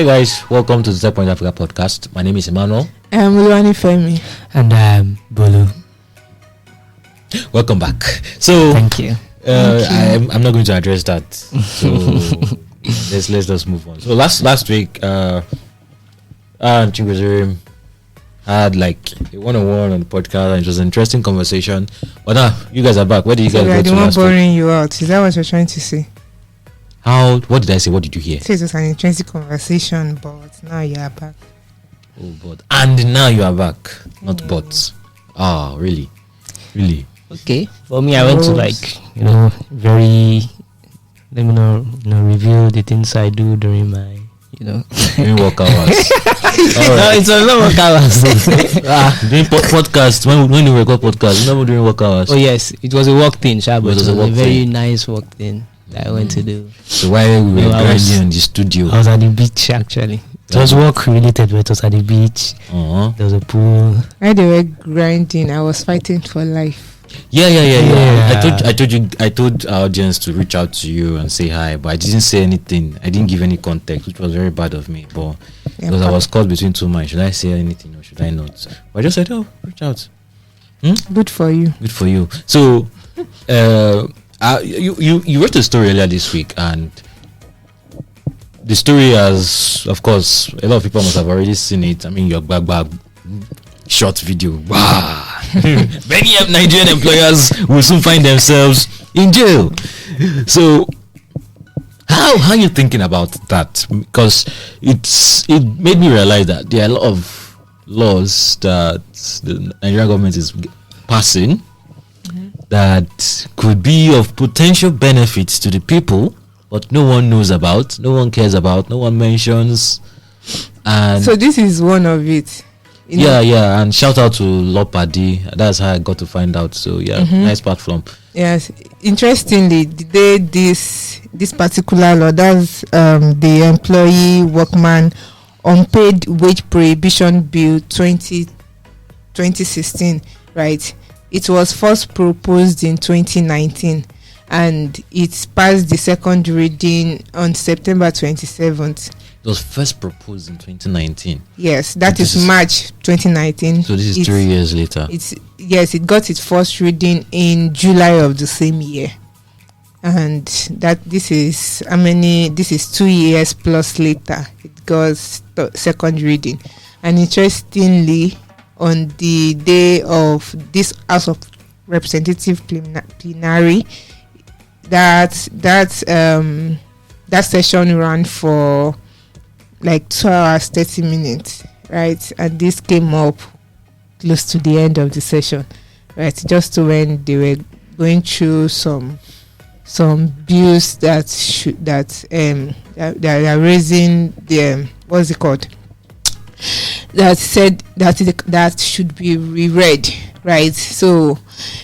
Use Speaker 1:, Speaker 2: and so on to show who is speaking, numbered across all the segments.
Speaker 1: Hey guys, welcome to the Techpoint Africa Podcast. My name is Emmanuel.
Speaker 2: I'm Luani Femi.
Speaker 3: And I'm Bolu.
Speaker 1: Welcome back. So,
Speaker 3: thank you.
Speaker 1: I'm not going to address that. So, let's just move on. So last week, Ogheneruemu had like a one-on-one on the podcast, and it was an interesting conversation. But now you guys are back. Where did you guys go to last week?
Speaker 2: Boring you out. Is that what you're trying to say?
Speaker 1: What did I say? What did you hear?
Speaker 2: So it was an interesting conversation, but now you are back.
Speaker 1: Oh, but and now you are back. Not but. Ah, really?
Speaker 3: Okay. For me, I went to very. Let me know, review the things I do during my,
Speaker 1: during work hours.
Speaker 3: No, it's not work hours.
Speaker 1: Doing podcast. When you record podcast, never during work hours.
Speaker 3: Oh yes, it was a work thing, but it was a very
Speaker 1: thing.
Speaker 3: Nice work thing that I went to do.
Speaker 1: So while we were grinding in the studio,
Speaker 3: I was at the beach actually. It was work related, but it was at the beach. There was a pool.
Speaker 2: While they were grinding, I was fighting for life.
Speaker 1: Yeah. I told our audience to reach out to you and say hi, but I didn't say anything. I didn't give any context, which was very bad of me. But because I was caught between two minds, should I say anything or should I not? But I just said, reach out.
Speaker 2: Good for you.
Speaker 1: Good for you. So, you wrote a story earlier this week, and the story has, of course, a lot of people must have already seen it. I mean, your bag short video. Wow. Many Nigerian employers will soon find themselves in jail. So, how are you thinking about that? Because it made me realize that there are a lot of laws that the Nigerian government is passing that could be of potential benefits to the people, but no one knows about, no one cares about, no one mentions. And
Speaker 2: so this is one of it.
Speaker 1: Yeah, and shout out to Lopadi. That's how I got to find out. So nice platform.
Speaker 2: Yes, interestingly, this particular law, that's the Employee Workman Unpaid Wage Prohibition Bill 2016, right? It was first proposed in 2019, and it passed the second reading on September 27th.
Speaker 1: It was first proposed in 2019.
Speaker 2: Yes, that is March 2019.
Speaker 1: So this is 3 years later.
Speaker 2: It got its first reading in July of the same year, and this is 2 years plus later it got second reading. And interestingly, on the day of this House of Representative plenary, that session ran for like 2 hours 30 minutes, right? And this came up close to the end of the session, right? Just to when they were going through some bills that are raising the what's it called? That said that should be reread, right? So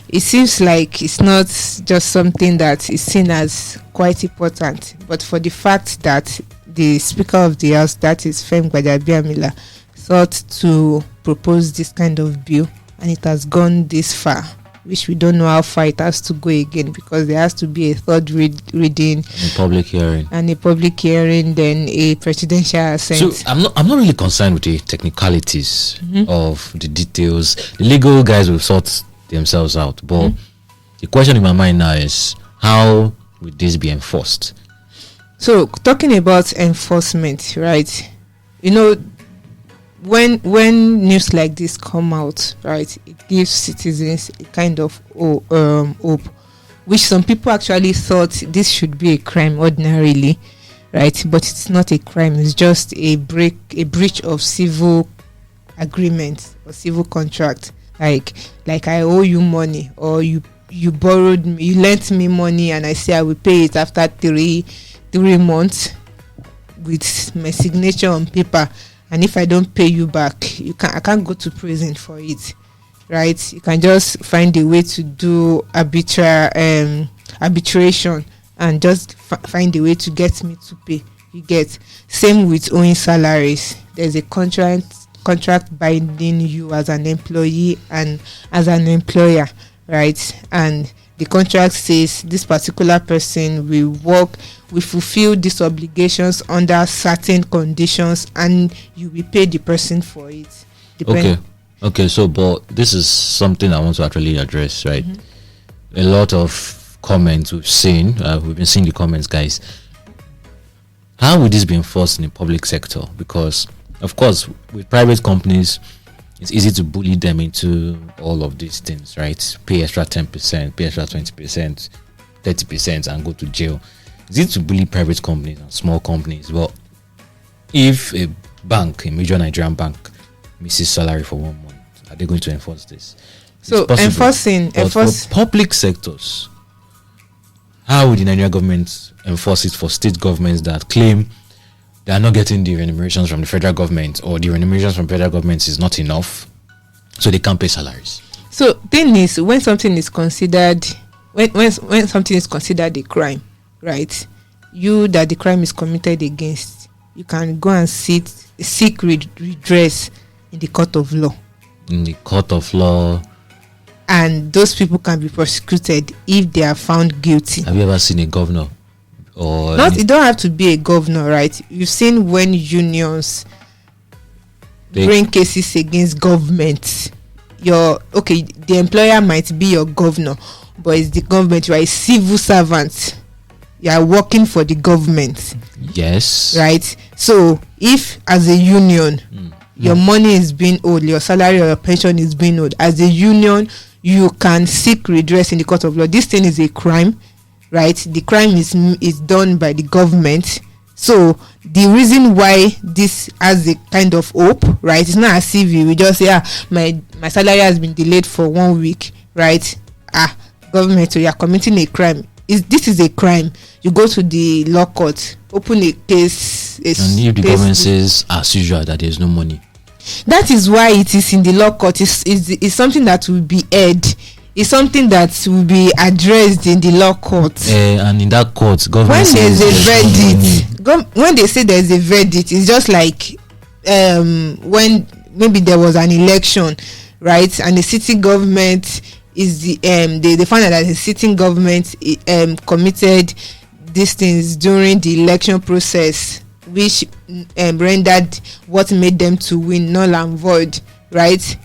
Speaker 2: it seems like it's not just something that is seen as quite important, but for the fact that the Speaker of the House, that is Femi Gbadabiamila, thought to propose this kind of bill, and it has gone this far, which we don't know how far it has to go again, because there has to be a third reading,
Speaker 1: a public hearing,
Speaker 2: then a presidential assent.
Speaker 1: So I'm not really concerned with the technicalities of the details. The legal guys will sort themselves out, but the question in my mind now is, how would this be enforced?
Speaker 2: So talking about enforcement, right? When news like this come out, right, it gives citizens a kind of hope, which some people actually thought this should be a crime ordinarily, right? But it's not a crime. It's just a breach of civil agreement or civil contract. Like I owe you money, or you lent me money, and I say I will pay it after 3 months with my signature on paper, and if I don't pay you back, I can't go to prison for it, right? You can just find a way to do arbitration and just find a way to get me to pay. You get. Same with owing salaries. There's a contract binding you as an employee and as an employer, right? And the contract says this particular person will fulfill these obligations under certain conditions, and you will pay the person for it.
Speaker 1: Okay, so but this is something I want to actually address, right? A lot of comments we've been seeing the comments, guys. How would this be enforced in the public sector? Because of course with private companies it's easy to bully them into all of these things, right? Pay extra 10%, pay extra 20%, 30%, and go to jail. It's easy to bully private companies and small companies. Well, if a major Nigerian bank, misses salary for 1 month, are they going to enforce this?
Speaker 2: So enforcing
Speaker 1: for public sectors, how would the Nigerian government enforce it for state governments that claim they are not getting the remunerations from the federal government, or the remunerations from federal government is not enough, so they can't pay salaries?
Speaker 2: So thing is, when something is considered, when something is considered a crime, right? You that the crime is committed against, you can go and seek redress in the court of law.
Speaker 1: In the court of law.
Speaker 2: And those people can be prosecuted if they are found guilty.
Speaker 1: Have you ever seen a governor? Or
Speaker 2: it don't have to be a governor, right? You've seen when unions bring cases against government. The employer might be your governor, but it's the government. You are a civil servant. You are working for the government.
Speaker 1: Yes.
Speaker 2: Right? So if as a union your money is being owed, your salary or your pension is being owed, as a union you can seek redress in the court of law. This thing is a crime, right? The crime is done by the government. So the reason why this has a kind of hope, right? It's not as if you will just say, my salary has been delayed for 1 week, right? Government, so you are committing a crime. This is a crime. You go to the law court, open a case.
Speaker 1: And if the government says, as usual, that there's no money.
Speaker 2: That is why it is in the law court. It's something that will be heard. It's something that will be addressed in the law court.
Speaker 1: And in that court, government
Speaker 2: when there's a verdict, when they say there's a verdict, it's just like when maybe there was an election, right? And the city government is they found out that the sitting government committed these things during the election process, which rendered what made them to win null and void, right?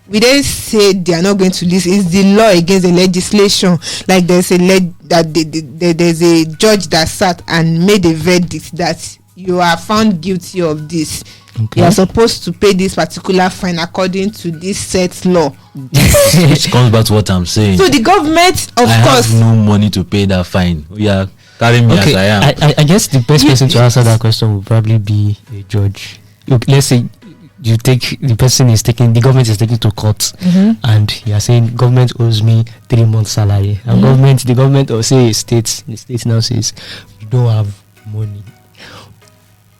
Speaker 2: We then say they are not going to listen. It's the law against the legislation. Like there's there's a judge that sat and made a verdict that you are found guilty of this. Okay. You are supposed to pay this particular fine according to this set law.
Speaker 1: Which comes back to what I'm saying.
Speaker 2: So the government, of course,
Speaker 1: have no money to pay that fine. Yeah, carry me as I am.
Speaker 3: I guess the best person to answer that question would probably be a judge. Look, let's say the government is taking to court, and you are saying government owes me 3 months salary, and the government or say the state now says we don't have money.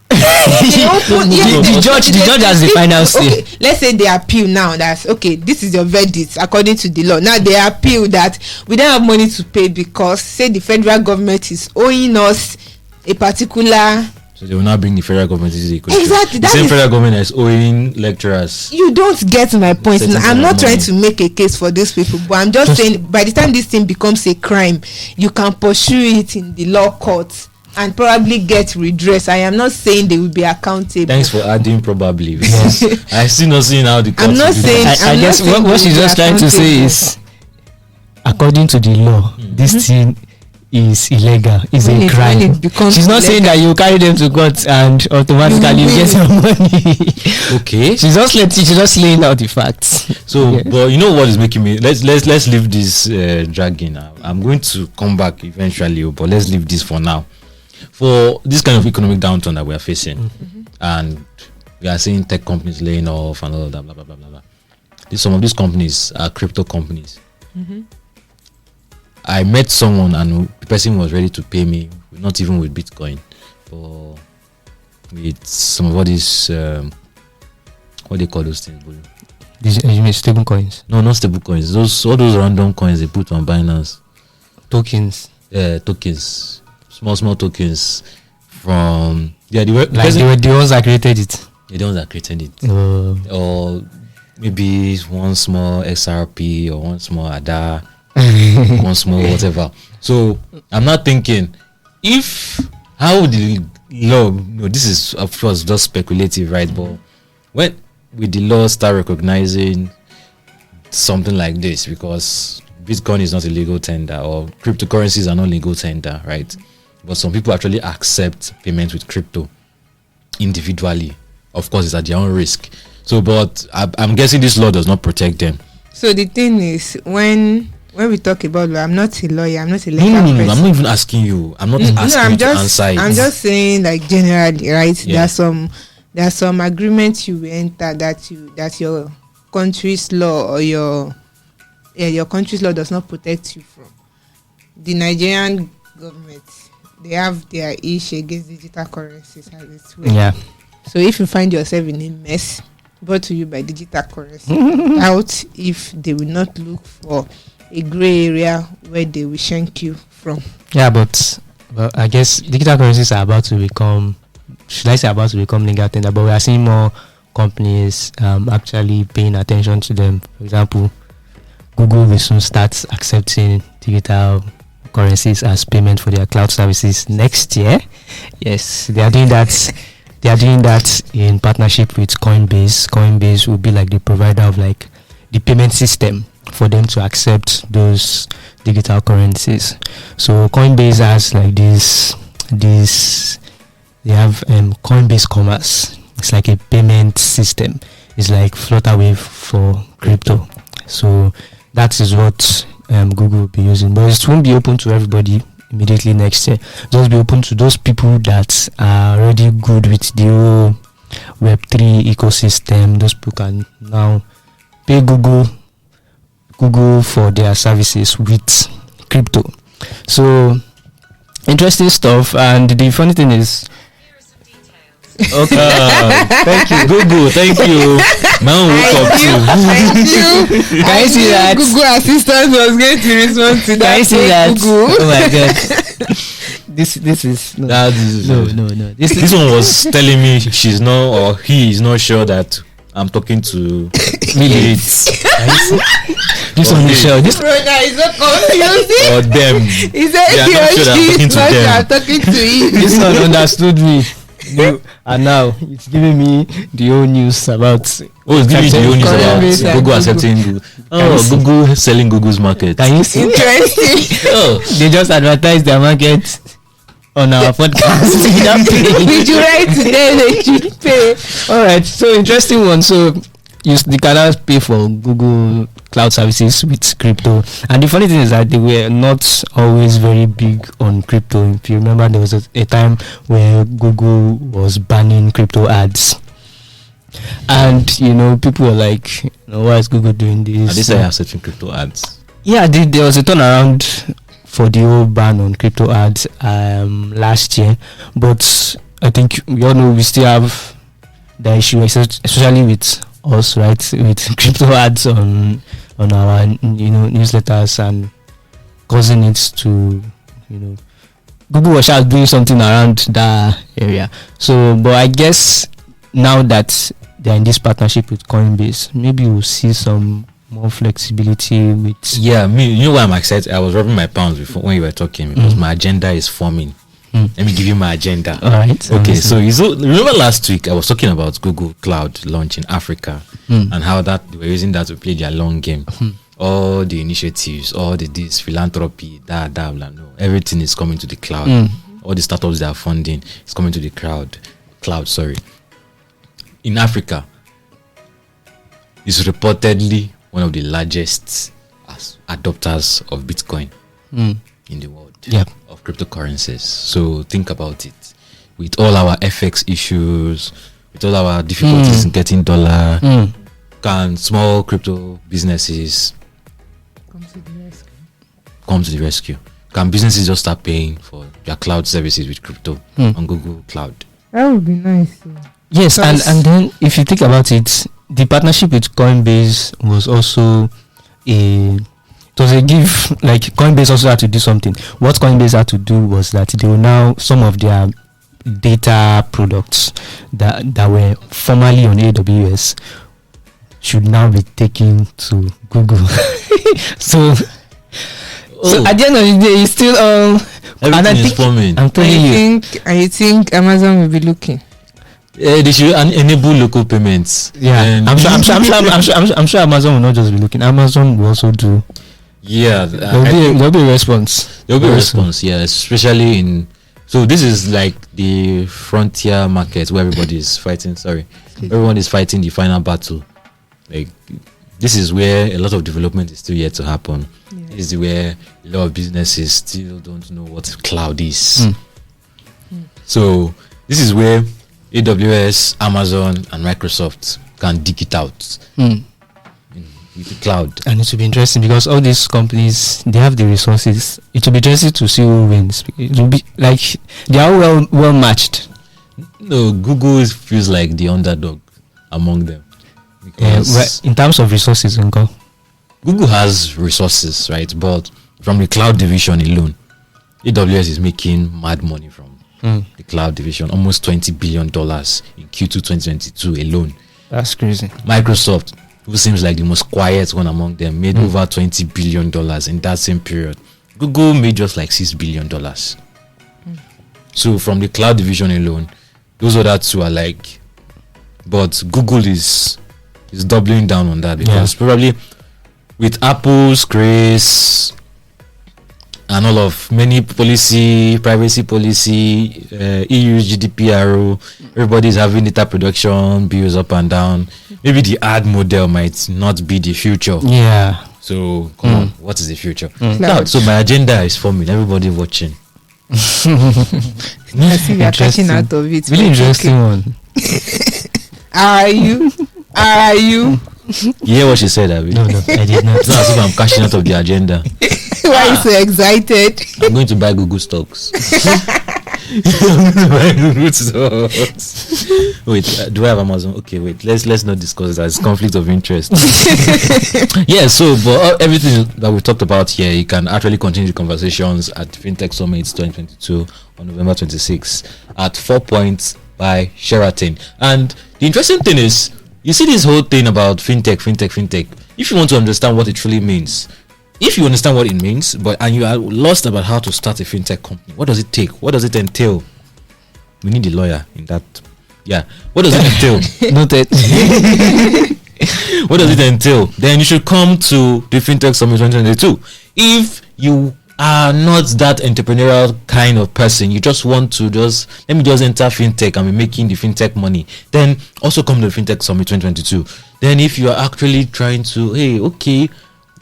Speaker 3: The judge has the final say.
Speaker 2: Okay, let's say they appeal now. That's okay. This is your verdict according to the law. Now they appeal that we don't have money to pay because say the federal government is owing us a particular.
Speaker 1: So they will not bring the federal government into the equation.
Speaker 2: Exactly.
Speaker 1: The same federal government is owing lecturers.
Speaker 2: You don't get my point. I'm not trying to make a case for these people, but I'm just saying by the time this thing becomes a crime, you can pursue it in the law court and probably get redress. I am not saying they will be accountable.
Speaker 1: Thanks for adding probably. Because I still not seeing how the court.
Speaker 2: I'm not saying.
Speaker 3: I guess what she's just trying to say is, according to the law, this thing is illegal. It's a crime. She's not saying that you carry them to court and automatically you get your money.
Speaker 1: Okay.
Speaker 3: She's just laying out the facts.
Speaker 1: So, but you know what is making me? Let's leave this dragging. I'm going to come back eventually, but let's leave this for now. For this kind of economic downturn that we are facing, and we are seeing tech companies laying off and all of that, blah blah blah blah blah. Some of these companies are crypto companies. I met someone and the person was ready to pay me, not even with Bitcoin, but with some of all these what they call those things.
Speaker 3: You mean stable coins?
Speaker 1: No, not stable coins. All those random coins they put on Binance.
Speaker 3: Tokens.
Speaker 1: Tokens. Small tokens from
Speaker 3: they were the ones that created it.
Speaker 1: The ones that created it. Or maybe one small XRP or one small ADA. one small whatever. So I'm not thinking how would the law, this is of course just speculative, right? But when will the law start recognizing something like this, because Bitcoin is not a legal tender or cryptocurrencies are not legal tender, right? But some people actually accept payment with crypto individually. Of course, it's at their own risk. So, but I'm guessing this law does not protect them.
Speaker 2: So the thing is, when we talk about law, I'm not a lawyer, I'm not a legal
Speaker 1: No,
Speaker 2: person.
Speaker 1: I'm not even asking you. I'm not asking you to answer it.
Speaker 2: I'm just saying, like, generally, right? Yeah. There are some agreements you will enter that your country's law or your country's law does not protect you from. The Nigerian government, they have their issue against digital currencies as it's well.
Speaker 3: Yeah.
Speaker 2: So if you find yourself in a mess brought to you by digital currency, out if they will not look for a grey area where they will shank you from.
Speaker 3: Yeah, but I guess digital currencies are about to become, should I say about to become legal tender, but we are seeing more companies actually paying attention to them. For example, Google will soon start accepting digital currencies as payment for their cloud services next year. Yes, they are doing that. They are doing that in partnership with Coinbase. Coinbase will be like the provider of like the payment system for them to accept those digital currencies. So Coinbase has like this they have Coinbase Commerce. It's like a payment system. It's like Flutterwave for crypto. So that is what Google will be using, but it won't be open to everybody immediately next year. Just be open to those people that are already good with the whole Web3 ecosystem. Those people can now pay Google for their services with crypto. So interesting stuff. And the funny thing is, okay, thank you, Google. Thank you. Man, woke up too.
Speaker 2: Thank you.
Speaker 3: Can you see that?
Speaker 2: Google Assistant was going to respond to that.
Speaker 3: Can you see that?
Speaker 2: Google.
Speaker 3: Oh my god. This is no. No.
Speaker 1: This one was telling me she's not, or he is not sure that I'm talking to
Speaker 3: Really? This one is sure. This
Speaker 2: brother is so confusing.
Speaker 1: or them.
Speaker 2: He said
Speaker 1: They are
Speaker 2: he
Speaker 1: not
Speaker 2: or
Speaker 1: sure that
Speaker 2: she
Speaker 1: I'm talking
Speaker 2: is
Speaker 1: to
Speaker 2: not
Speaker 1: them.
Speaker 2: sure I'm talking to him.
Speaker 3: this one understood me. And now it's giving me the whole news about.
Speaker 1: Oh, it's giving you the own news
Speaker 2: Coinbase
Speaker 1: about
Speaker 2: and
Speaker 1: Google accepting Google. Oh, Google selling Google's market.
Speaker 3: Can you see?
Speaker 2: Interesting.
Speaker 1: Oh,
Speaker 3: They just advertise their market on our podcast without paying.
Speaker 2: Did you write today? They should pay.
Speaker 3: All right, so interesting one. So they cannot pay for Google cloud services with crypto, and the funny thing is that they were not always very big on crypto. If you remember, there was a time where Google was banning crypto ads, and people were like, why is Google doing this?
Speaker 1: and this are accepting crypto ads.
Speaker 3: Yeah, there was a turnaround for the whole ban on crypto ads last year, but I think we all know we still have the issue, especially with us, right, with crypto ads on our newsletters, and causing it to Google was just doing something around that area. So, but I guess now that they're in this partnership with Coinbase, maybe we'll see some more flexibility with.
Speaker 1: Yeah, why I'm excited? I was rubbing my palms before when you were talking, because my agenda is forming. Let me give you my agenda.
Speaker 3: All right.
Speaker 1: Okay, so remember last week I was talking about Google Cloud launch in Africa and how that they were using that to play their long game. All the initiatives, all this philanthropy, blah. No, everything is coming to the cloud. All the startups that are funding is coming to the cloud. In Africa, is reportedly one of the largest adopters of Bitcoin in the world.
Speaker 3: Yep.
Speaker 1: Of cryptocurrencies. So think about it. With all our FX issues, with all our difficulties in getting dollar, can small crypto businesses come to the rescue? Can businesses just start paying for their cloud services with crypto on Google Cloud?
Speaker 2: That would be nice.
Speaker 3: Yes, and then if you think about it, the partnership with Coinbase was also it was a give. Like, Coinbase also had to do something. What Coinbase had to do was that they will now, some of their data products that were formerly on AWS should now be taken to Google. So So at the end of the day, it's still
Speaker 1: Everything is forming.
Speaker 3: I'm telling you.
Speaker 2: I think Amazon will be looking.
Speaker 1: They should enable local payments.
Speaker 3: Yeah,
Speaker 1: And
Speaker 3: I'm sure Amazon will not just be looking. Amazon will also do.
Speaker 1: yeah,
Speaker 3: There'll be a response.
Speaker 1: there'll be a
Speaker 3: Also.
Speaker 1: response. Yeah, especially in. So this is like the frontier market where everybody is fighting. Sorry, everyone is fighting the final battle. Like this is where a lot of development is still yet to happen.
Speaker 2: Yeah.
Speaker 1: This is where a lot of businesses still don't know what cloud is. So this is where AWS, Amazon, and Microsoft can dig it out with the cloud.
Speaker 3: And it will be interesting because all these companies, they have the resources. It will be interesting to see who wins. It will be like they are well matched.
Speaker 1: No, Google feels like the underdog among them. Because
Speaker 3: In terms of resources, Uncle.
Speaker 1: Google has resources, right? But from the cloud division alone, AWS is making mad money from the cloud division, almost $20 billion in Q2 2022 alone.
Speaker 3: That's crazy.
Speaker 1: Microsoft, who seems like the most quiet one among them, made over $20 billion in that same period. Google made just like $6 billion. So from the cloud division alone, those other two are like, but Google is doubling down on that because probably with Apple's grace and all of many privacy policy, EU GDPR, everybody's having data production bills up and down. Maybe the ad model might not be the future.
Speaker 3: Yeah.
Speaker 1: So come on, what is the future?
Speaker 2: Cloud.
Speaker 1: So my agenda is forming. Everybody watching.
Speaker 2: I think we are catching out of it.
Speaker 3: Really interesting one.
Speaker 2: Are you?
Speaker 1: You hear what she said, Abby?
Speaker 3: No, I did not.
Speaker 1: It's not as if I'm cashing out of the agenda.
Speaker 2: Why are you so excited?
Speaker 1: I'm going to buy Google stocks. I'm going to buy Google stocks. Wait, do I have Amazon? Okay, wait. Let's not discuss that. It's conflict of interest. Yeah. So, but everything that we talked about here, you can actually continue the conversations at FinTech Summit 2022 on November 26 at 4 Points by Sheraton. And the interesting thing is, you see this whole thing about fintech. If you want to understand what it truly means, if you understand what it means, and you are lost about how to start a fintech company, what does it take? What does it entail? We need a lawyer in that. Yeah. What does it entail?
Speaker 3: Noted.
Speaker 1: What does it entail? Then you should come to the FinTech Summit 2022. If you are not that entrepreneurial kind of person, you just want to let me just enter fintech and be making the fintech money, then also come to the FinTech Summit 2022. Then if you are actually trying to,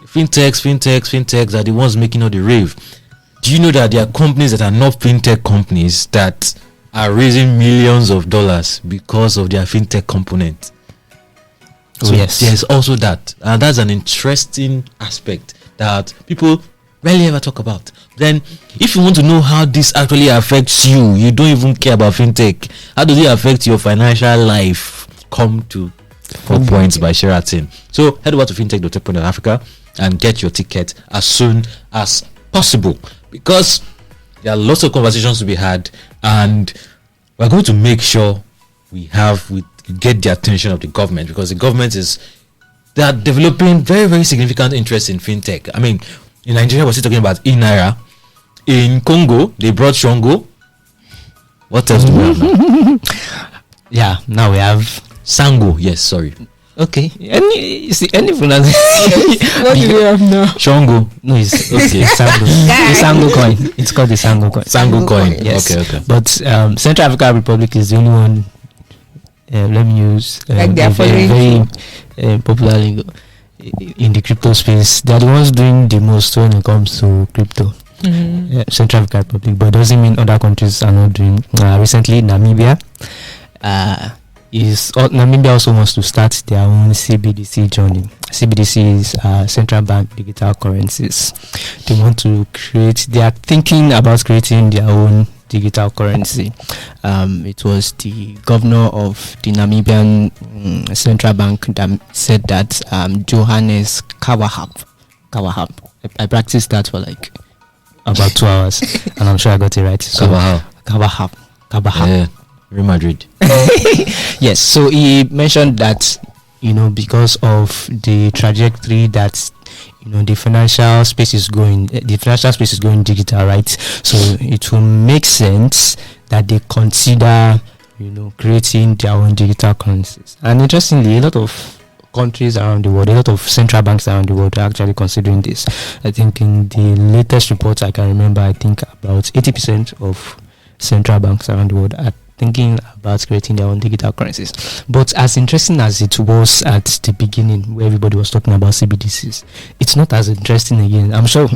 Speaker 1: fintechs are the ones making all the rave. Do you know that there are companies that are not fintech companies that are raising millions of dollars because of their fintech component? So
Speaker 3: yes,
Speaker 1: there's also that, and that's an interesting aspect that people rarely ever talk about. Then if you want to know how this actually affects you don't even care about fintech. How does it affect your financial life? Come to 4 Points by Sheraton. So head over to fintech.techpoint Africa and get your ticket as soon as possible, because there are lots of conversations to be had, and we're going to make sure we get the attention of the government, because the government they are developing very, very significant interest in fintech. I mean, in Nigeria, we're still talking about e-Naira. In Congo, they brought Shongo. What else do we have now?
Speaker 3: Yeah, now we have
Speaker 1: Sango. Yes, sorry.
Speaker 3: okay. Any pronunciation?
Speaker 2: What do we have now?
Speaker 1: Shongo.
Speaker 3: No, it's okay. Sango. The Sango coin. It's called the Sango coin.
Speaker 1: Sango coin.
Speaker 3: Yes.
Speaker 1: Okay.
Speaker 3: But Central African Republic is the only one. Let me use
Speaker 2: Like they are
Speaker 3: a very
Speaker 2: following
Speaker 3: popular lingo in the crypto space. They are the ones doing the most when it comes to crypto. Central African Republic, but doesn't mean other countries are not doing. Recently, Namibia Namibia also wants to start their own CBDC journey. CBDC is central bank digital currencies. They are thinking about creating their own digital currency. It was the governor of the Namibian central bank that said that Johannes Kawahap. I practiced that for like about 2 hours, and I'm sure I got it right. So Kawahap.
Speaker 1: Yeah, Real Madrid.
Speaker 3: Yes. So he mentioned that because of the trajectory that the financial space is going digital, right? So it will make sense that they consider creating their own digital currencies. And interestingly, a lot of countries around the world, a lot of central banks around the world are actually considering this. I think in the latest reports I can remember, I think about 80% of central banks around the world are thinking about creating their own digital currencies. But as interesting as it was at the beginning, where everybody was talking about CBDCs, it's not as interesting again. I'm sure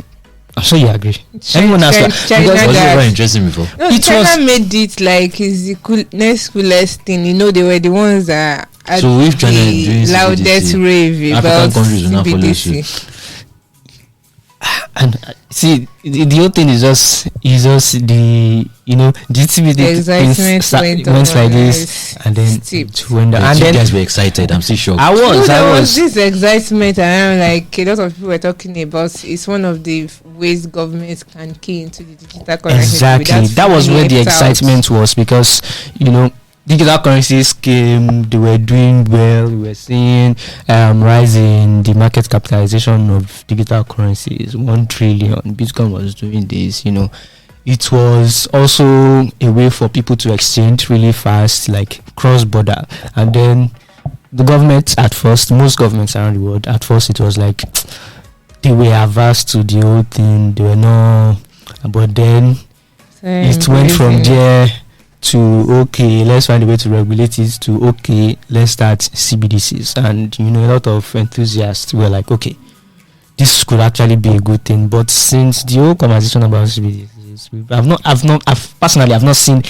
Speaker 3: you agree. Everyone else
Speaker 1: was it very interesting before?
Speaker 2: No, China made it like is the next coolest thing. They were the ones that had
Speaker 1: so if China is doing
Speaker 2: the loudest
Speaker 1: CBDC,
Speaker 2: rave about
Speaker 1: African countries will not follow suit.
Speaker 2: CBDC.
Speaker 3: And see, the whole thing is just the the
Speaker 2: excitement
Speaker 3: went like this,
Speaker 2: this,
Speaker 3: and then
Speaker 2: steep.
Speaker 3: it went down.
Speaker 1: And
Speaker 3: And
Speaker 1: you
Speaker 3: then
Speaker 1: guys were excited. I'm still shocked.
Speaker 3: I was.
Speaker 2: This excitement around, like a lot of people were talking about. It's one of the ways governments can key into the digital currency.
Speaker 3: Exactly. That was where the excitement was, because digital currencies came, they were doing well. We were seeing rise in the market capitalization of digital currencies, 1 trillion. Bitcoin was doing this, It was also a way for people to exchange really fast, like cross-border. And then the government at first, most governments around the world, at first it was like they were averse to the whole thing. They were not, but then it went from there to okay, let's find a way to regulate it, to okay, let's start CBDCs. And a lot of enthusiasts were like, okay, this could actually be a good thing. But since the whole conversation about CBDCs, I've personally seen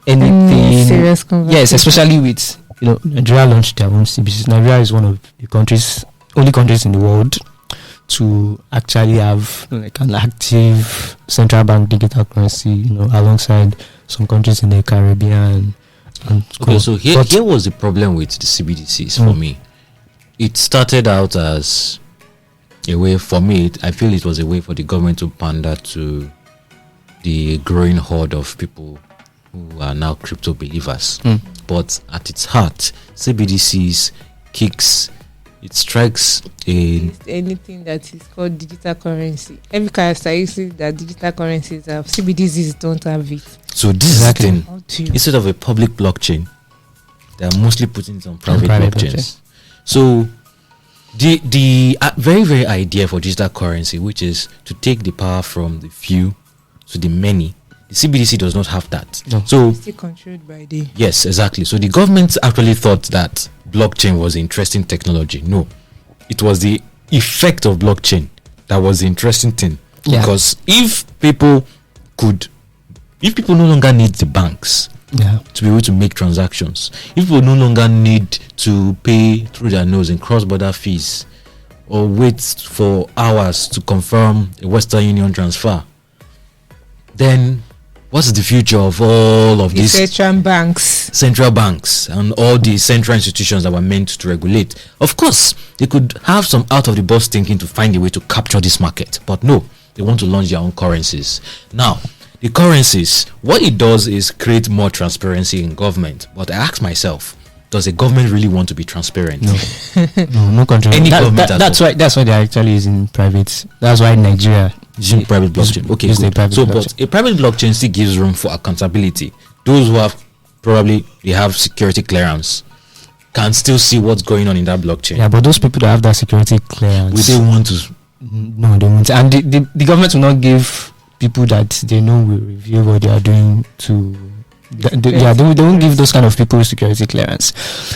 Speaker 3: anything
Speaker 2: serious conversation.
Speaker 3: Yes, especially with Nigeria launched their own CBDCs. Nigeria is one of the only countries in the world to actually have like an active central bank digital currency, alongside some countries in the Caribbean.
Speaker 1: Okay, so here was the problem with the CBDCs for me. It started out as a way, for me, I feel it was a way for the government to pander to the growing horde of people who are now crypto believers. But at its heart, CBDCs strikes
Speaker 2: anything that is called digital currency. Every characteristic that digital currencies have, CBDCs don't have it.
Speaker 1: So this is the thing. Instead of a public blockchain, they are mostly putting it on private blockchains. So the very, very idea for digital currency, which is to take the power from the few to the many, the CBDC does not have that.
Speaker 3: No.
Speaker 1: So
Speaker 2: it's still controlled by the...
Speaker 1: Yes, exactly. So the government actually thought that blockchain was interesting technology. No, it was the effect of blockchain that was the interesting thing.
Speaker 3: Yeah.
Speaker 1: Because if people no longer need the banks to be able to make transactions, if people no longer need to pay through their nose in cross-border fees or wait for hours to confirm a Western Union transfer, then what's the future of all of these
Speaker 2: central banks
Speaker 1: and all the central institutions that were meant to regulate? Of course, they could have some out-of-the-box thinking to find a way to capture this market, but no, they want to launch their own currencies. Now, the currencies, what it does is create more transparency in government. But I ask myself, does a government really want to be transparent?
Speaker 3: No control.
Speaker 1: Any government
Speaker 3: that's why they're actually using private. That's why Nigeria
Speaker 1: using private blockchain. Okay, good. But a private blockchain still gives room for accountability. Those who have security clearance can still see what's going on in that blockchain.
Speaker 3: Yeah, but those people that have that security clearance,
Speaker 1: will they want to?
Speaker 3: No, they won't. And the government will not give people that they know will review what they are doing to. They won't give those kind of people security clearance.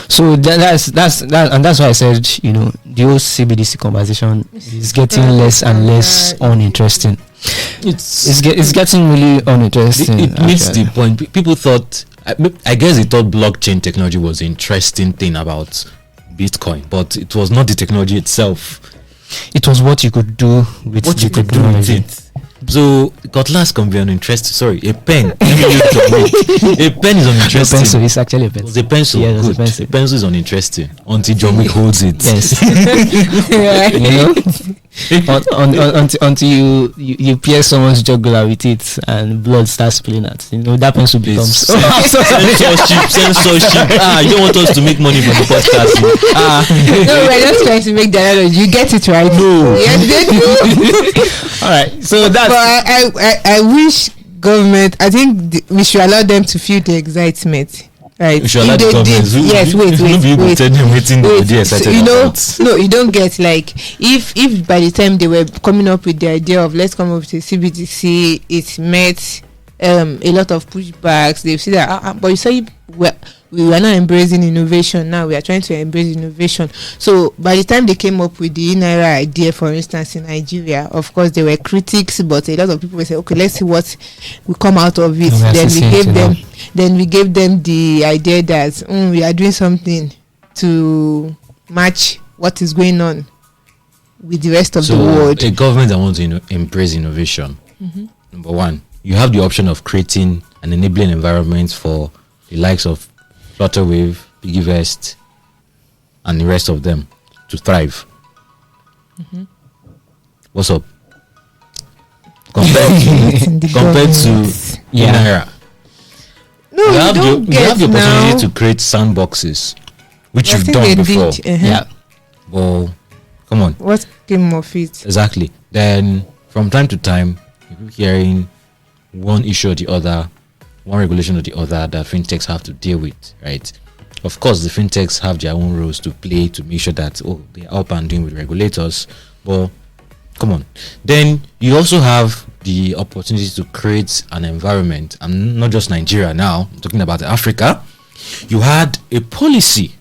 Speaker 3: So that's why I said the whole CBDC conversation is getting less and less uninteresting. It's getting really uninteresting.
Speaker 1: It meets the point. People thought, I guess they thought blockchain technology was the interesting thing about Bitcoin, but it was not the technology itself.
Speaker 3: It was what you could do with
Speaker 1: what
Speaker 3: the
Speaker 1: you could do with it. So cutlass can be uninteresting. Sorry, a pen. A pen is uninteresting.
Speaker 3: A pencil is actually a pencil.
Speaker 1: It's a pencil.
Speaker 3: Yeah,
Speaker 1: good. A pencil is uninteresting until John Wick holds it.
Speaker 3: Yes. until you pierce someone's jugular with it and blood starts spilling out. That pencil becomes
Speaker 1: censorship. You don't want us to make money from the podcast.
Speaker 2: No, we're just trying to make the analogy. You get it right.
Speaker 1: No.
Speaker 2: Yes, they do.
Speaker 3: All right. So that's.
Speaker 2: But I wish government. I think we should allow them to feel the excitement. Right.
Speaker 1: We should allow the government.
Speaker 2: Yes. Wait. No, you don't get like if by the time they were coming up with the idea of let's come up with a CBDC, it met a lot of pushbacks. They see that, but you say we are not embracing innovation now. We are trying to embrace innovation. So by the time they came up with the Naira idea, for instance, in Nigeria, of course there were critics, but a lot of people say, okay, let's see what will come out of it. Then we gave them the idea that we are doing something to match what is going on with the rest of the world.
Speaker 1: A government that wants to embrace innovation, number one, you have the option of creating an enabling environment for the likes of Flutterwave, Piggyvest, and the rest of them to thrive. What's up? Compared to Naira.
Speaker 2: No,
Speaker 1: you have the opportunity to create sandboxes, which you've done before.
Speaker 3: Yeah.
Speaker 1: Well, come on.
Speaker 2: What came of it?
Speaker 1: Exactly. Then, from time to time, you keep hearing one issue or the other, one regulation or the other that fintechs have to deal with, right? Of course, the fintechs have their own roles to play to make sure that they're up and doing with regulators. But come on. Then you also have the opportunity to create an environment, and not just Nigeria now, I'm talking about Africa. You had a policy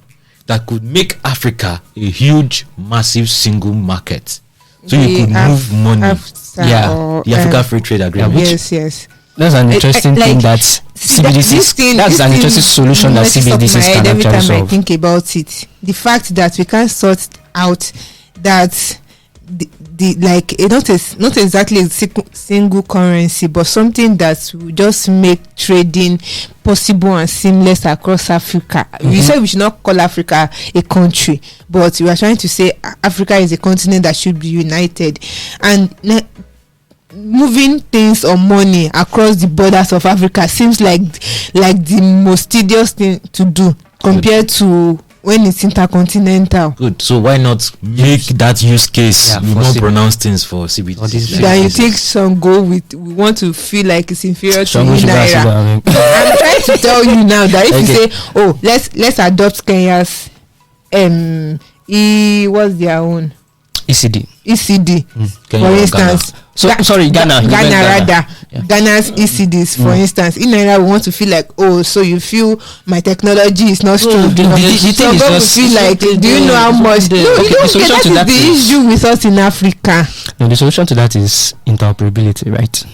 Speaker 1: that could make Africa a huge, massive single market. So you could move money. The Africa Free Trade Agreement.
Speaker 2: Yes.
Speaker 3: That's an interesting thing that CBDC. That's an interesting solution that CBDC can
Speaker 2: every
Speaker 3: actually
Speaker 2: time
Speaker 3: solve.
Speaker 2: I think about it, the fact that we can't sort out that not exactly a single currency, but something that will just make trading possible and seamless across Africa. We said we should not call Africa a country, but we are trying to say Africa is a continent that should be united, and moving things or money across the borders of Africa seems like the most tedious thing to do compared to when it's intercontinental.
Speaker 1: Good. So why not make that use case? We won't pronounce things for CBDC.
Speaker 2: Then you take some go with. We want to feel like it's inferior to Naira. I'm trying to tell you now that if you say, let's adopt Kenya's what's their own ECD for instance.
Speaker 3: Ghana.
Speaker 2: Ghana's ECDs, for instance. In Naira, we want to feel like, so you feel my technology is not strong enough. So go to feel like, do you know how much? No, you don't get that is the issue with us in Africa.
Speaker 3: No, the solution to that is interoperability, right?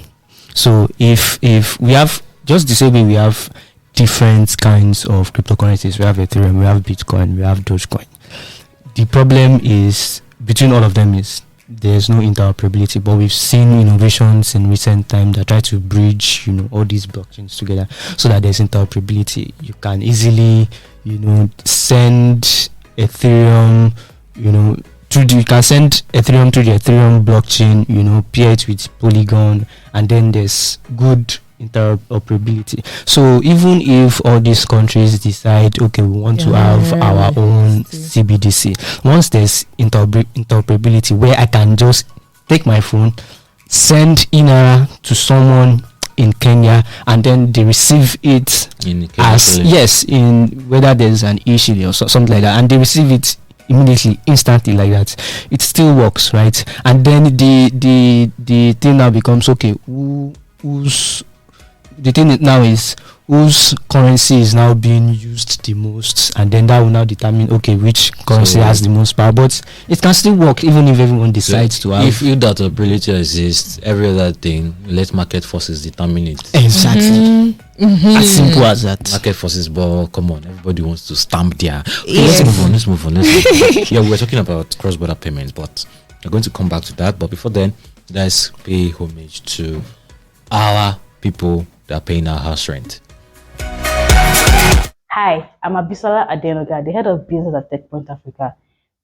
Speaker 3: So if we have, just the same way we have different kinds of cryptocurrencies, we have Ethereum, we have Bitcoin, we have Dogecoin. The problem is between all of them is there's no interoperability, but we've seen innovations in recent time that try to bridge, all these blockchains together so that there's interoperability. You can easily, send Ethereum, you can send Ethereum to the Ethereum blockchain, pair it with Polygon, and then there's good interoperability. So even if all these countries decide, okay, we want to have our own CBDC, once there's interoperability where I can just take my phone, send Naira to someone in Kenya, and then they receive it in whether there's an issue or something like that, and they receive it immediately, instantly, like that, it still works, right? And then the thing now becomes, okay, the thing now is whose currency is now being used the most, and then that will now determine, okay, which currency has the most power. But it can still work even if everyone decides to have.
Speaker 1: If that ability exists, every other thing, let market forces determine it.
Speaker 3: Exactly. As simple as that.
Speaker 1: Market forces, but come on, everybody wants to stamp their. Let's move on. Yeah, we're talking about cross-border payments, but we're going to come back to that. But before then, let's pay homage to our people that are paying our house rent.
Speaker 4: Hi, I'm Abisola Adenoga, the head of business at Techpoint Africa.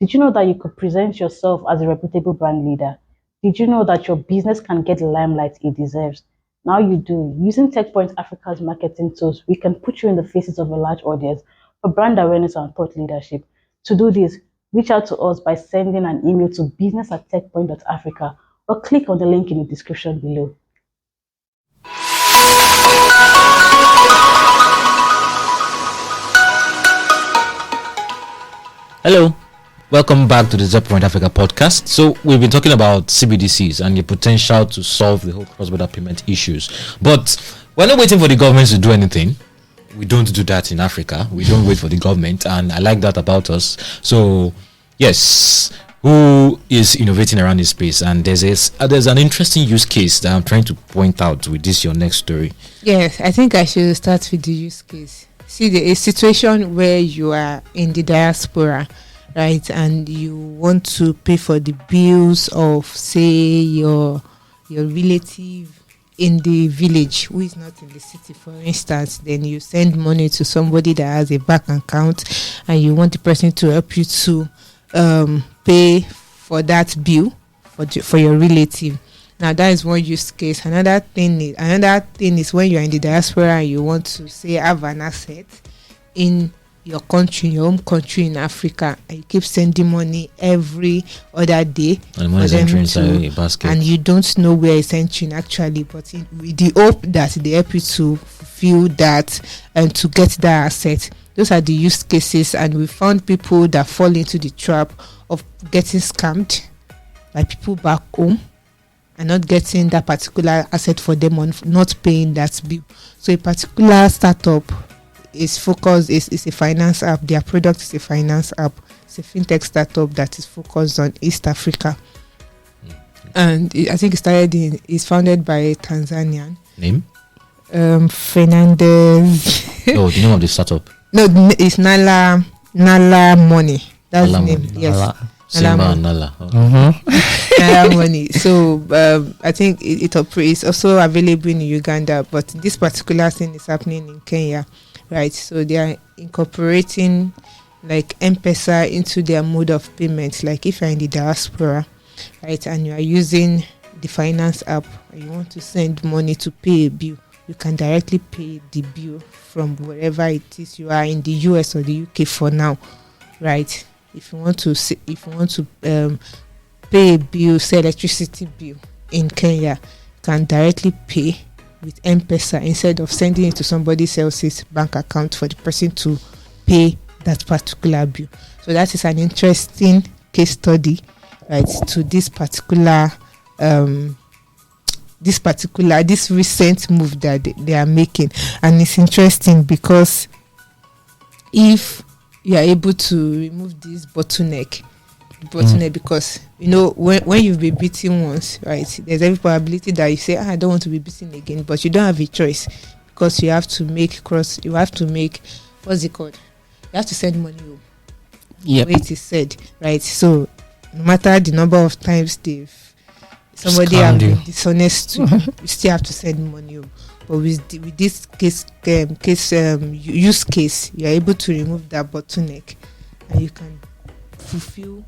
Speaker 4: Did you know that you could present yourself as a reputable brand leader? Did you know that your business can get the limelight it deserves? Now you do. Using Techpoint Africa's marketing tools, we can put you in the faces of a large audience for brand awareness and thought leadership. To do this, reach out to us by sending an email to business@techpoint.africa or click on the link in the description below.
Speaker 1: Hello, welcome back to the Techpoint Africa Podcast. So we've been talking about CBDCs and the potential to solve the whole cross-border payment issues. But we're not waiting for the government to do anything. We don't do that in Africa. We don't wait for the government, and I like that about us. So yes, who is innovating around this space? And there's an interesting use case that I'm trying to point out with this your next story.
Speaker 2: Yes, I think I should start with the use case. See, a situation where you are in the diaspora, right, and you want to pay for the bills of, say, your relative in the village who is not in the city, for instance. Then you send money to somebody that has a bank account, and you want the person to help you to pay for that bill for your relative. Now that is one use case. Another thing is when you are in the diaspora and you want to, say, have an asset in your country, your home country in Africa, and you keep sending money every other day,
Speaker 1: And money is entering inside a basket.
Speaker 2: and you don't know where it's entering actually, but with the hope that they help you to fulfill that and to get that asset. Those are the use cases, and we found people that fall into the trap of getting scammed by people back home and not getting that particular asset for them, on not paying that bill. So a particular startup is focused, is a finance app. Their product is a finance app. It's a fintech startup that is focused on East Africa. And I think it's founded by a Tanzanian.
Speaker 1: Name?
Speaker 2: Fernandez.
Speaker 1: Oh, the name of the startup.
Speaker 2: No, it's Nala Money. That's
Speaker 1: Nala
Speaker 2: the name.
Speaker 1: Money.
Speaker 2: Yes.
Speaker 1: Simba and Nala. Oh.
Speaker 2: Nala Money. So I think it operates also available in Uganda, but this particular thing is happening in Kenya, right? So they are incorporating like M-PESA into their mode of payment. Like if you're in the diaspora, right, and you are using the finance app and you want to send money to pay a bill, you can directly pay the bill from wherever it is you are in the US or the UK for now, right? If you want to pay a bill, say electricity bill in Kenya, you can directly pay with M-PESA instead of sending it to somebody else's bank account for the person to pay that particular bill. So that is an interesting case study, right, to this recent move that they are making. And it's interesting because if you are able to remove this bottleneck, because when you've been beaten once, right, there's every probability that you say, I don't want to be beaten again, but you don't have a choice because you have to make what's it called, you have to send money home.
Speaker 3: Yep.
Speaker 2: The way it is said, right? So no matter the number of times somebody have been dishonest to you still have to send money home. But with this use case, you are able to remove that bottleneck and you can fulfill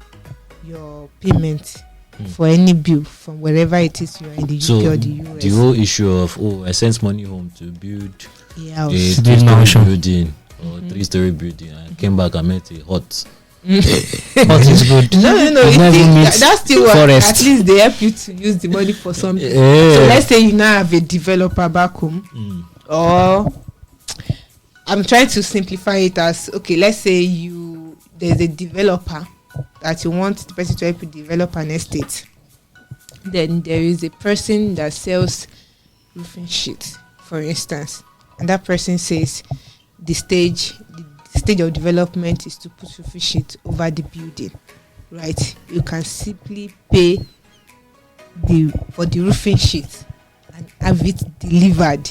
Speaker 2: your payment for any bill from wherever it is you are in the UK or the US.
Speaker 1: The whole issue of I sent money home to build
Speaker 2: a
Speaker 1: a
Speaker 2: house.
Speaker 1: 3-story building or 3-story building, and came back and met a hut.
Speaker 3: Hot is good.
Speaker 2: No, that's still
Speaker 3: forest.
Speaker 2: at least they help you to use the money for something.
Speaker 1: Yeah.
Speaker 2: So let's say you now have a developer back home, or I'm trying to simplify it as, okay, let's say there's a developer that you want the person to help you develop an estate. Then there is a person that sells roofing sheets, for instance, and that person says the stage of development is to put roofing sheet over the building, right? You can simply pay for the roofing sheet and have it delivered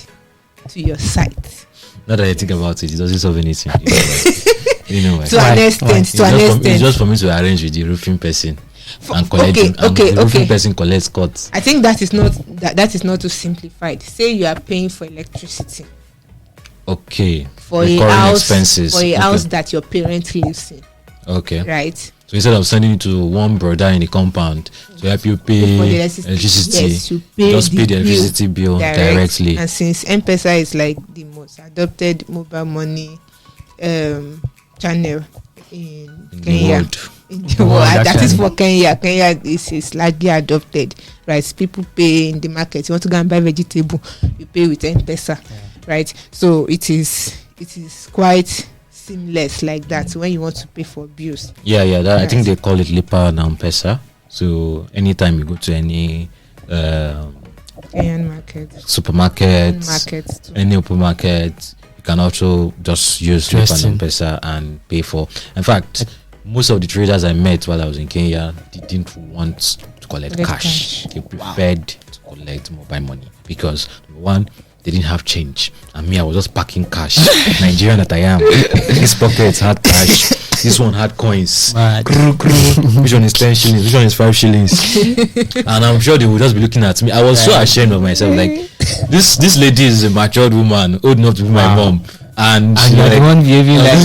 Speaker 2: to your site.
Speaker 1: Not that I think about it doesn't solve anything.
Speaker 2: To an extent.
Speaker 1: It's just for me to arrange with the roofing person and collect the roofing person collects cuts.
Speaker 2: I think that is not too simplified. Say you are paying for electricity.
Speaker 1: Okay.
Speaker 2: For a house that your parent lives in.
Speaker 1: Okay.
Speaker 2: Right.
Speaker 1: So instead of sending it to one brother in the compound to help you pay
Speaker 2: For the
Speaker 1: electricity,
Speaker 2: yes, you pay
Speaker 1: just pay the
Speaker 2: bill
Speaker 1: electricity bill directly.
Speaker 2: And since M-PESA is like the most adopted mobile money channel in Kenya,
Speaker 1: world.
Speaker 2: in the world, that is for Kenya. Kenya is largely adopted, right? People pay in the market. You want to go and buy vegetable, you pay with M-PESA, right? So it is quite seamless like that when you want to pay for bills.
Speaker 1: Yeah. I think they call it Lipa and M-PESA. So anytime you go to any
Speaker 2: Kenyan market,
Speaker 1: supermarket, any open market, you can also just use Lipa and M-PESA and pay for. In fact, most of the traders I met while I was in Kenya didn't want to collect cash. They preferred to collect mobile money because one, they didn't have change, and me, I was just packing cash. Nigerian that I am. This pocket had cash. This one had coins. Which one is 10 shillings? Which one is 5 shillings? And I'm sure they would just be looking at me. I was so ashamed of myself. Like this lady is a matured woman, old enough to be my mom, and
Speaker 3: you're the one behaving like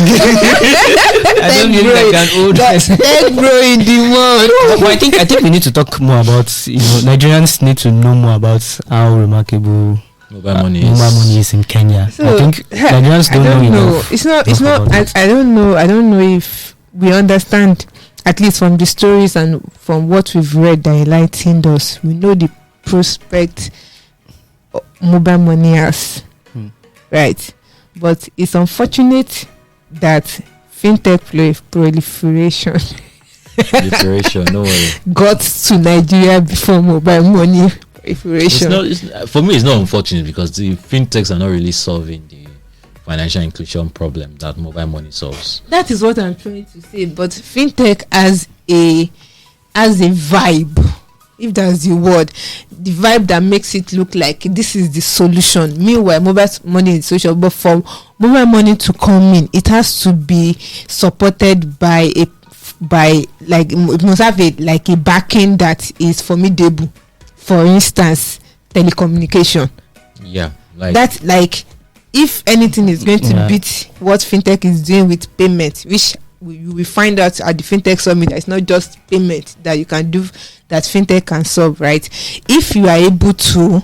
Speaker 3: I don't behave like an old person.
Speaker 2: Bro in the world.
Speaker 3: But I think we need to talk more about, Nigerians need to know more about how remarkable
Speaker 1: mobile money
Speaker 3: is in Kenya.
Speaker 2: So,
Speaker 3: I think Nigerians don't know enough.
Speaker 2: It's not. I don't know. I don't know if we understand, at least from the stories and from what we've read that enlightened us. We know the prospect mobile money has, right? But it's unfortunate that fintech proliferation
Speaker 1: no worry.
Speaker 2: got to Nigeria before mobile money proliferation.
Speaker 1: For me, it's not unfortunate because the fintechs are not really solving the financial inclusion problem that mobile money solves.
Speaker 2: That is what I'm trying to say. But fintech as a vibe, if that's the word, the vibe that makes it look like this is the solution. Meanwhile, mobile money is the solution. But for mobile money to come in, it has to be supported by it must have a backing that is formidable. For instance, telecommunication.
Speaker 1: Yeah,
Speaker 2: if anything is going to beat what fintech is doing with payment, which we will find out at the fintech summit, that it's not just payment that you can do that fintech can solve, right? If you are able to,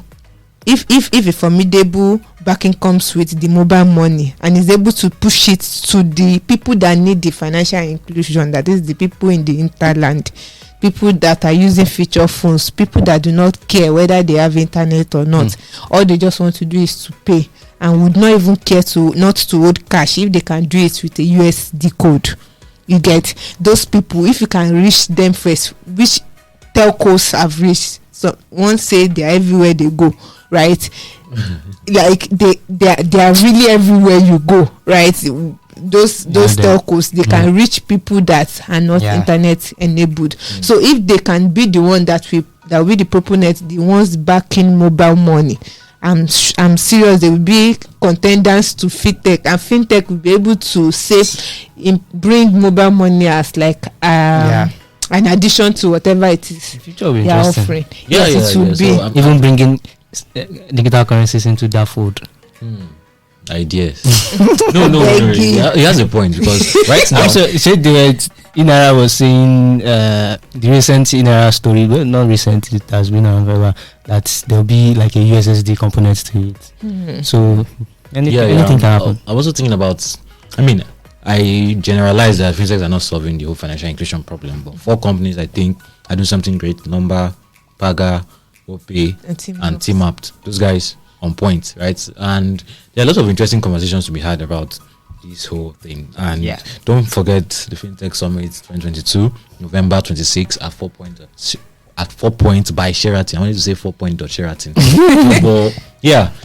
Speaker 2: if a formidable backing comes with the mobile money and is able to push it to the people that need the financial inclusion, that is the people in the hinterland, people that are using feature phones, people that do not care whether they have internet or not, all they just want to do is to pay and would not even care to hold cash if they can do it with a USD code. You get those people. If you can reach them first, which telcos have reached, so one say they are everywhere they go, right? Like they are really everywhere you go, right? Those telcos, they can reach people that are not internet enabled. So if they can be the one that will be the proponent, the ones backing mobile money, I'm serious, they will be contenders to fintech, and fintech will be able to bring mobile money as like an addition to whatever it is they are offering. It will be.
Speaker 3: So even bringing digital currencies into that fold.
Speaker 1: Ideas. No. He has a point because right now.
Speaker 3: Also, Inara was saying the recent Inara story, but not recent, it has been around forever, that there'll be like a USSD component to it. So anything can happen.
Speaker 1: I'm also thinking about, I generalize that fintechs are not solving the whole financial inclusion problem, but 4 companies I think are doing something great. Number, Paga, OPay, and Teamapt. Those guys on point, right? And there are a lot of interesting conversations to be had about this whole thing. And don't forget the FinTech Summit 2022, November 26 at 4 Point by Sheraton. I wanted to say 4 Point Sheraton. But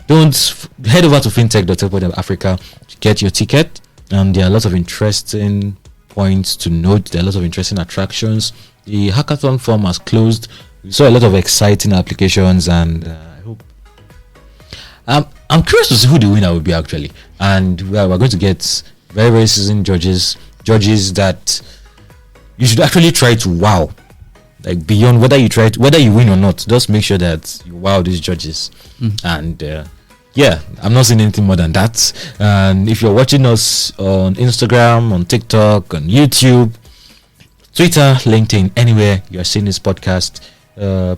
Speaker 1: don't head over to fintech.techpoint Africa to get your ticket. And there are lots of interesting points to note. There are lots of interesting attractions. The hackathon form has closed. We saw a lot of exciting applications, and I hope. I'm curious to see who the winner will be actually, and we're going to get very, very seasoned judges that you should actually try to wow, like beyond whether you win or not. Just make sure that you wow these judges, and I'm not saying anything more than that. And if you're watching us on Instagram, on TikTok, on YouTube, Twitter, LinkedIn, anywhere you are seeing this podcast.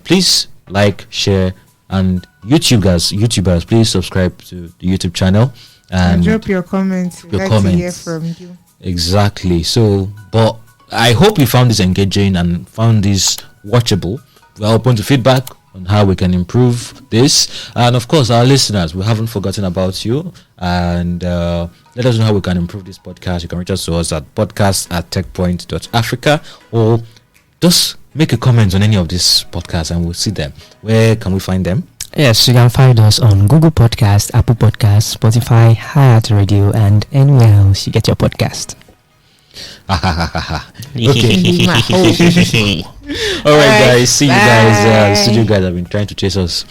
Speaker 1: Please like, share, and YouTubers, please subscribe to the YouTube channel and
Speaker 2: drop your comments. We'd like to hear from you.
Speaker 1: Exactly. So, but I hope you found this engaging and found this watchable. We're open to feedback on how we can improve this, and of course, our listeners, we haven't forgotten about you. And let us know how we can improve this podcast. You can reach us to us at podcast@techpoint.africa, or just make a comment on any of these podcasts and we'll see them. Where can we find them?
Speaker 3: Yes, you can find us on Google Podcast, Apple Podcast, Spotify, Heart Radio, and anywhere else you get your podcast.
Speaker 1: Okay. All right, guys. See you guys. The studio guys have been trying to chase us.